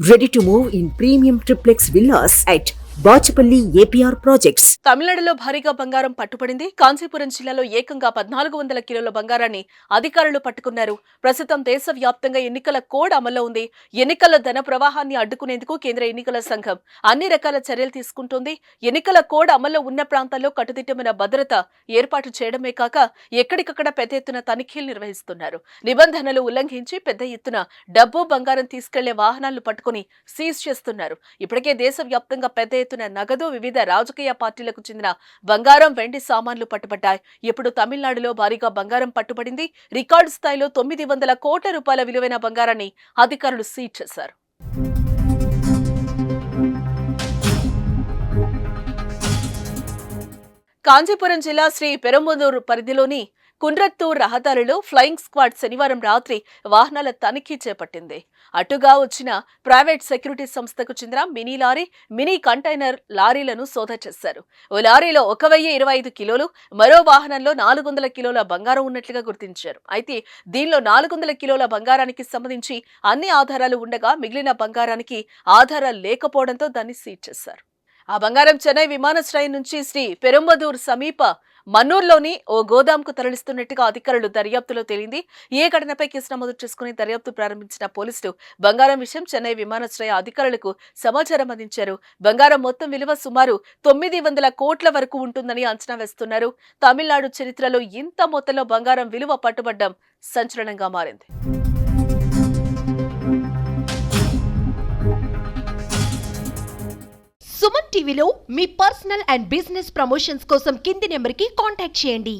Ready to move in premium triplex villas at Bachapalli APR Projects. తమిళనాడులో భారీగా బంగారం పట్టుబడింది. కాంచీపురం జిల్లాలో ఏకంగా 1400 కిలోల బంగారాన్ని అధికారులు పట్టుకున్నారు. ప్రస్తుతం దేశవ్యాప్తంగా ఎన్నికల కోడ్ అమల్లో ఉంది. ఎన్నికల ధన ప్రవాహాన్ని అడ్డుకునేందుకు కేంద్ర ఎన్నికల సంఘం అన్ని రకాల చర్యలు తీసుకుంటోంది. ఎన్నికల కోడ్ అమల్లో ఉన్న ప్రాంతాల్లో కట్టుదిట్టమైన భద్రత ఏర్పాటు చేయడమే కాక ఎక్కడికక్కడ పెద్ద ఎత్తున తనిఖీలు నిర్వహిస్తున్నారు. నిబంధనలు ఉల్లంఘించి పెద్ద ఎత్తున డబ్బు బంగారం తీసుకెళ్లే వాహనాలను పట్టుకుని సీజ్ చేస్తున్నారు. ఇప్పటికే దేశవ్యాప్తంగా పెద్ద ఎత్తున నగదు, వివిధ రాజకీయ పార్టీలకు చెందిన బంగారం, వెండి సామాన్లు పట్టుబడ్డాయి. ఇప్పుడు తమిళనాడులో భారీగా బంగారం పట్టుబడింది. రికార్డు స్థాయిలో 900 కోట్ల రూపాయల విలువైన బంగారాన్ని అధికారులు సీజ్ చేశారు. కాంచీపురం జిల్లా శ్రీ పెరంబదూరు పరిధిలోని కుండ్రత్తూర్ రహదారిలో ఫ్లయింగ్ స్క్వాడ్ శనివారం రాత్రి వాహనాల తనిఖీ చేపట్టింది. అటుగా వచ్చిన ప్రైవేట్ సెక్యూరిటీ సంస్థకు చెందిన మినీ లారీ, మినీ కంటైనర్ లారీలను సోదా చేశారు. ఓ లారీలో 1025 కిలోలు, మరో వాహనంలో 400 కిలోల బంగారం ఉన్నట్లుగా గుర్తించారు. అయితే దీనిలో 400 కిలోల బంగారానికి సంబంధించి అన్ని ఆధారాలు ఉండగా మిగిలిన బంగారానికి ఆధారాలు లేకపోవడంతో దాన్ని సీజ్ చేశారు. ఆ బంగారం చెన్నై విమానాశ్రయం నుంచి శ్రీ పెరంబదూర్ సమీప మన్నూరులోని ఓ గోదాంకు తరలిస్తున్నట్టుగా అధికారులు దర్యాప్తులో తేలింది. ఈ ఘటనపై కేసు నమోదు చేసుకుని దర్యాప్తు ప్రారంభించిన పోలీసులు బంగారం విషయం చెన్నై విమానాశ్రయ అధికారులకు సమాచారం అందించారు. బంగారం మొత్తం విలువ సుమారు 900 కోట్ల వరకు ఉంటుందని అంచనా వేస్తున్నారు. తమిళనాడు చరిత్రలో ఇంత మొత్తంలో బంగారం విలువ పట్టుబడ్డం సంచలనంగా మారింది. సుమన్ టీవీలో మీ పర్సనల్ అండ్ బిజినెస్ ప్రమోషన్స్ కోసం కింది నెంబర్కి కాంటాక్ట్ చేయండి.